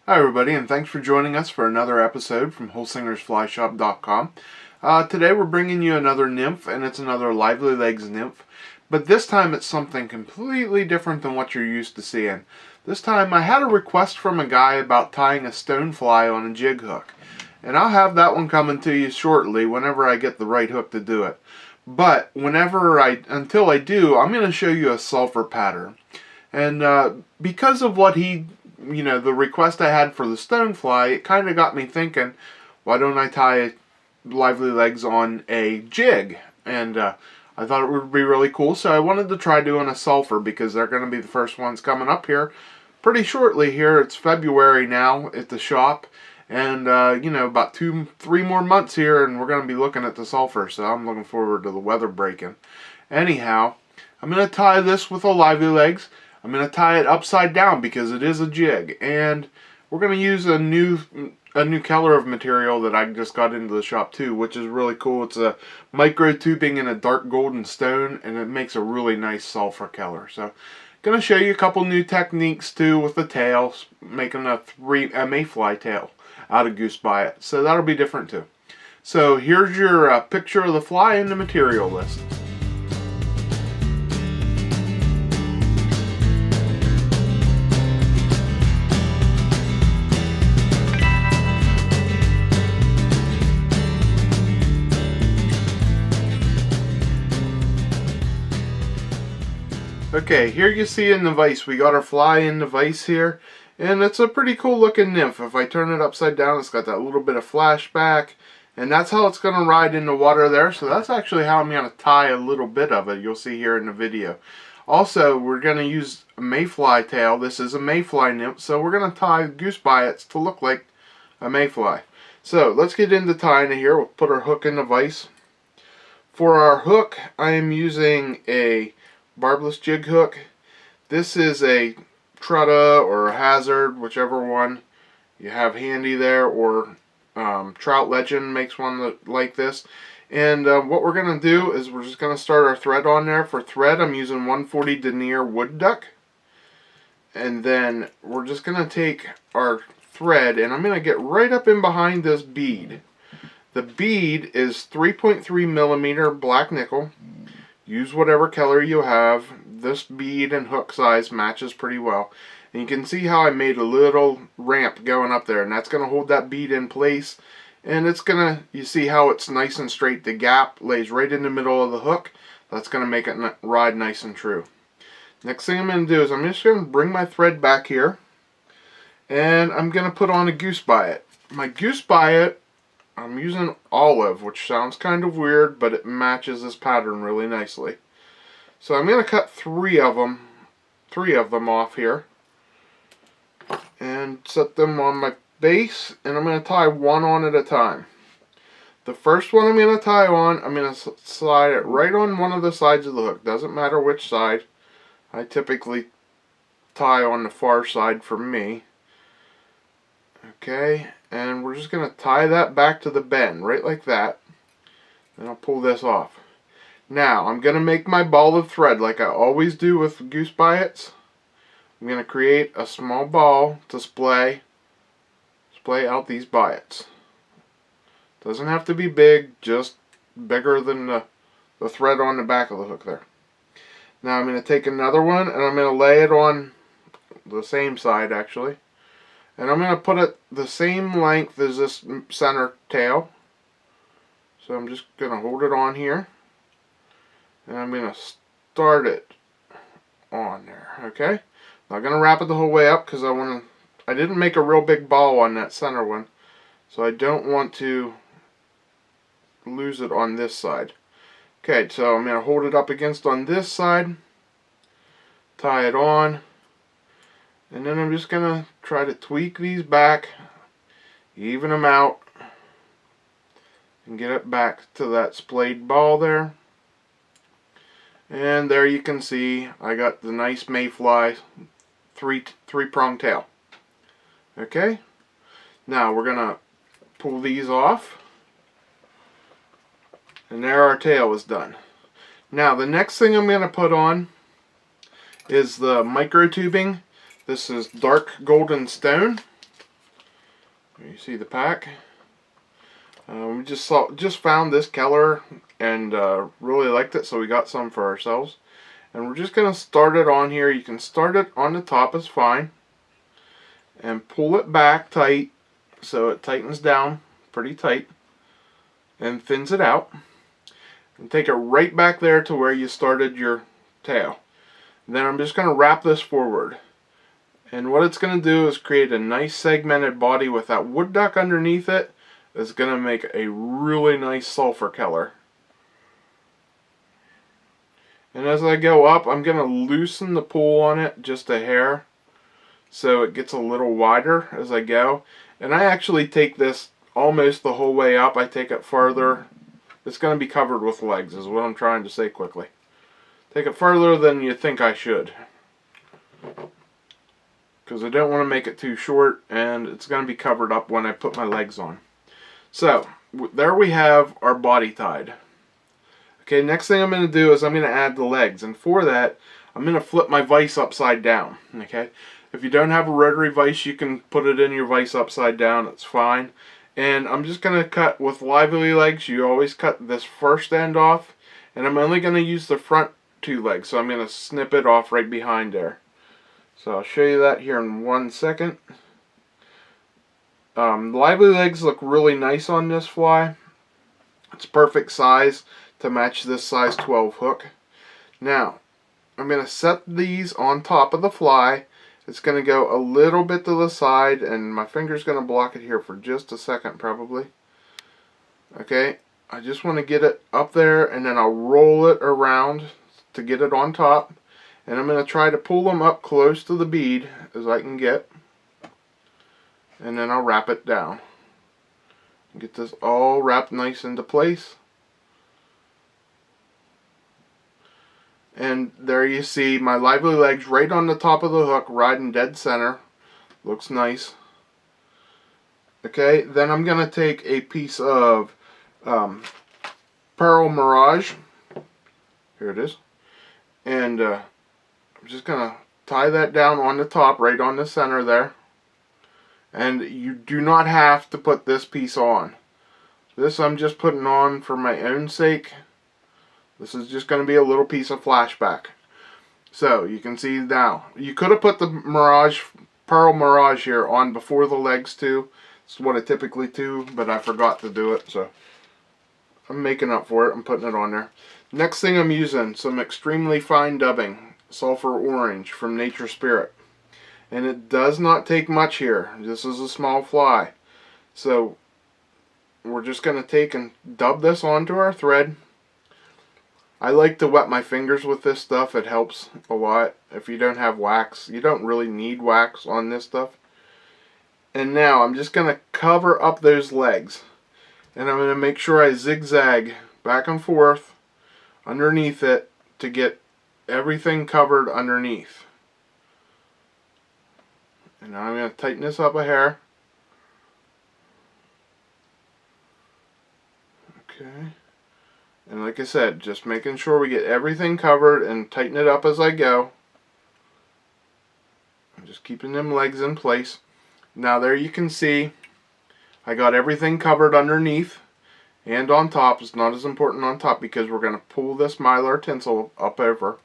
Hi everybody, and thanks for joining us for another episode from HolsingersFlyShop.com. Today we're bringing you another nymph, and it's another Lively Legs nymph. But this time it's something completely different than what you're used to seeing. This time I had a request from a guy about tying a stonefly on a jig hook. And I'll have that one coming to you shortly whenever I get the right hook to do it. But until I do, I'm going to show you a sulfur pattern. And because of what the request I had for the stonefly, it kind of got me thinking, why don't I tie Lively Legs on a jig? And I thought it would be really cool, so I wanted to try doing a sulfur because they're going to be the first ones coming up here pretty shortly here. It's February now at the shop, and about 2-3 more months here and we're going to be looking at the sulfur, so I'm looking forward to the weather breaking. Anyhow, I'm going to tie this with a Lively Legs. I'm going to tie it upside down because it is a jig, and we're going to use a new color of material that I just got into the shop too, which is really cool. It's a micro tubing in a dark golden stone, and it makes a really nice sulfur color. So I'm going to show you a couple new techniques too with the tail, making a mayfly tail out of Goose Biots. So that'll be different too. So here's your picture of the fly in the material list. Okay, here you see in the vise, we got our fly in the vise here, and it's a pretty cool looking nymph. If I turn it upside down, it's got that little bit of flashback, and that's how it's going to ride in the water there. So that's actually how I'm going to tie a little bit of it. You'll see here in the video. Also, we're going to use a mayfly tail. This is a mayfly nymph, so we're going to tie Goose Biots to look like a mayfly. So let's get into tying it here. We'll put our hook in the vise. For our hook, I am using a barbless jig hook. This is a Trutta or a Hazard, whichever one you have handy there, or Trout Legend makes one like this. And what we're going to do is we're just going to start our thread on there. For thread, I'm using 140 Denier wood duck. And then we're just going to take our thread, and I'm going to get right up in behind this bead. The bead is 3.3 millimeter black nickel. Use whatever color you have. This bead and hook size matches pretty well. And you can see how I made a little ramp going up there, and that's going to hold that bead in place. And it's going to, you see how it's nice and straight. The gap lays right in the middle of the hook. That's going to make it ride nice and true. Next thing I'm going to do is I'm just going to bring my thread back here, and I'm going to put on a Goose Biot. My Goose Biot, I'm using olive, which sounds kind of weird, but it matches this pattern really nicely. So I'm going to cut three of them off here, and set them on my base, and I'm going to tie one on at a time. The first one I'm going to tie on, I'm going to slide it right on one of the sides of the hook. Doesn't matter which side. I typically tie on the far side for me. Okay, and we're just going to tie that back to the bend, right like that. And I'll pull this off. Now, I'm going to make my ball of thread like I always do with Goose Biots. I'm going to create a small ball to splay out these biots. Doesn't have to be big, just bigger than the thread on the back of the hook there. Now I'm going to take another one, and I'm going to lay it on the same side actually. And I'm going to put it the same length as this center tail. So I'm just going to hold it on here. And I'm going to start it on there. Okay? Not going to wrap it the whole way up because I didn't make a real big ball on that center one. So I don't want to lose it on this side. Okay, so I'm going to hold it up against on this side. Tie it on. And then I'm just going to try to tweak these back, even them out, and get it back to that splayed ball there. And there you can see I got the nice mayfly three-prong tail. Okay, now we're going to pull these off. And there our tail is done. Now the next thing I'm going to put on is the micro tubing. This is dark golden stone. You see the pack. We just found this color and really liked it, so we got some for ourselves. And we're just going to start it on here. You can start it on the top, is fine. And pull it back tight so it tightens down pretty tight. And thins it out. And take it right back there to where you started your tail. And then I'm just going to wrap this forward. And what it's going to do is create a nice segmented body with that wood duck underneath it. It's going to make a really nice sulfur color. And as I go up, I'm going to loosen the pull on it just a hair so it gets a little wider as I go. And I actually take this almost the whole way up. I take it further. It's going to be covered with legs is what I'm trying to say quickly. Take it further than you think I should, because I don't want to make it too short, and it's going to be covered up when I put my legs on. So there we have our body tied. Okay, next thing I'm going to do is I'm going to add the legs, and for that I'm going to flip my vise upside down. Okay, if you don't have a rotary vise, you can put it in your vise upside down, it's fine. And I'm just going to cut with lively legs. You always cut this first end off, and I'm only going to use the front two legs, so I'm going to snip it off right behind there. So I'll show you that here in 1 second. Lively legs look really nice on this fly. It's perfect size to match this size 12 hook. Now, I'm going to set these on top of the fly. It's going to go a little bit to the side, and my finger's going to block it here for just a second probably. Okay, I just want to get it up there, and then I'll roll it around to get it on top. And I'm going to try to pull them up close to the bead as I can get. And then I'll wrap it down. Get this all wrapped nice into place. And there you see my lively legs right on the top of the hook, riding dead center. Looks nice. Okay, then I'm going to take a piece of Pearl Mirage. Here it is. And I'm just going to tie that down on the top, right on the center there. And you do not have to put this piece on. This I'm just putting on for my own sake. This is just going to be a little piece of flashback. So you can see now. You could have put the Mirage, Pearl Mirage here on before the legs too. It's what I typically do, but I forgot to do it. So I'm making up for it. I'm putting it on there. Next thing I'm using, some extremely fine dubbing. Sulphur Orange from Nature Spirit. And it does not take much here. This is a small fly. So we're just going to take and dub this onto our thread. I like to wet my fingers with this stuff. It helps a lot. If you don't have wax, you don't really need wax on this stuff. And now I'm just going to cover up those legs. And I'm going to make sure I zigzag back and forth underneath it to get everything covered underneath. And now I'm going to tighten this up a hair. Okay. And like I said, just making sure we get everything covered and tighten it up as I go. I'm just keeping them legs in place. Now there you can see I got everything covered underneath and on top. It's not as important on top because we're going to pull this mylar tinsel up over.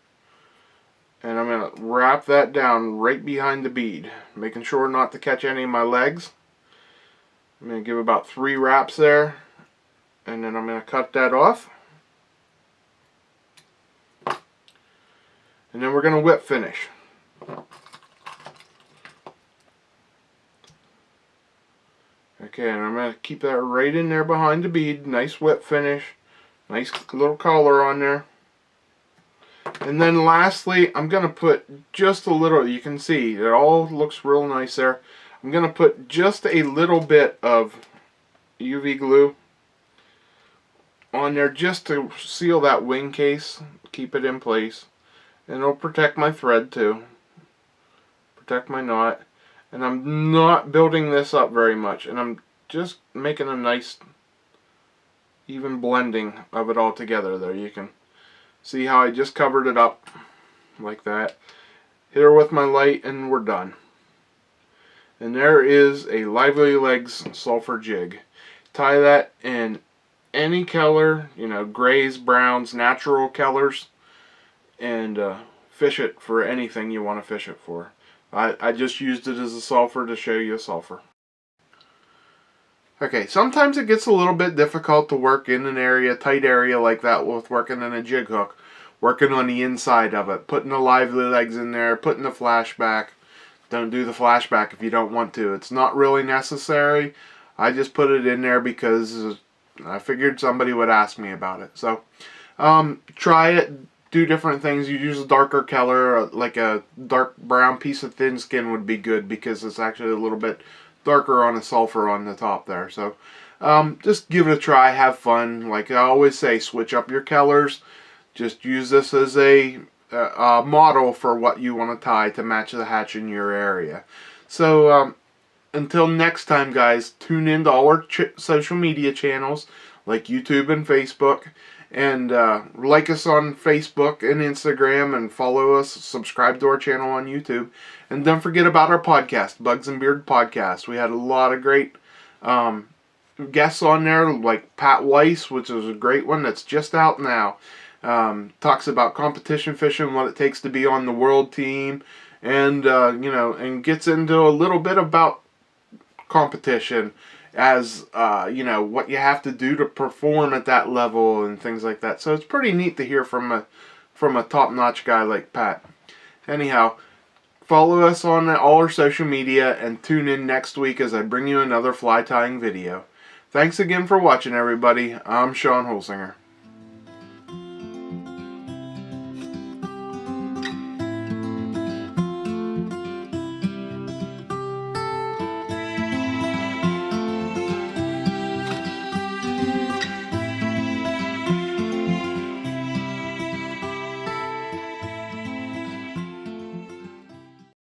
And I'm going to wrap that down right behind the bead, making sure not to catch any of my legs. I'm going to give about 3 wraps there, and then I'm going to cut that off. And then we're going to whip finish. Okay, and I'm going to keep that right in there behind the bead. Nice whip finish. Nice little collar on there. And then lastly, I'm going to put just a little, you can see, it all looks real nice there. I'm going to put just a little bit of UV glue on there just to seal that wing case, keep it in place. And it'll protect my thread too, protect my knot. And I'm not building this up very much, and I'm just making a nice even blending of it all together there. You can see how I just covered it up like that. Hit her with my light and we're done. And there is a Lively Legz sulfur jig. Tie that in any color, you know, grays, browns, natural colors, and fish it for anything you want to fish it for. I just used it as a sulfur to show you a sulfur. Okay, sometimes it gets a little bit difficult to work in an area, tight area like that with working in a jig hook. Working on the inside of it, putting the Lively Legz in there, putting the flashback. Don't do the flashback if you don't want to. It's not really necessary. I just put it in there because I figured somebody would ask me about it. So, try it. Do different things. You use a darker color, like a dark brown piece of thin skin would be good because it's actually a little bit darker on the sulfur on the top there. So, just give it a try. Have fun. Like I always say, switch up your colors. Just use this as a model for what you want to tie to match the hatch in your area. So until next time, guys, tune in to all our social media channels like YouTube and Facebook, and like us on Facebook and Instagram, and follow us, subscribe to our channel on YouTube, and don't forget about our podcast, Bugs and Beard Podcast. We had a lot of great guests on there, like Pat Weiss, which is a great one that's just out now. Talks about competition fishing, what it takes to be on the world team, and you know, and gets into a little bit about competition as you know, what you have to do to perform at that level and things like that. So it's pretty neat to hear from a top-notch guy like Pat. Anyhow, follow us on all our social media and tune in next week as I bring you another fly tying video. Thanks again for watching, everybody. I'm Sean Holsinger.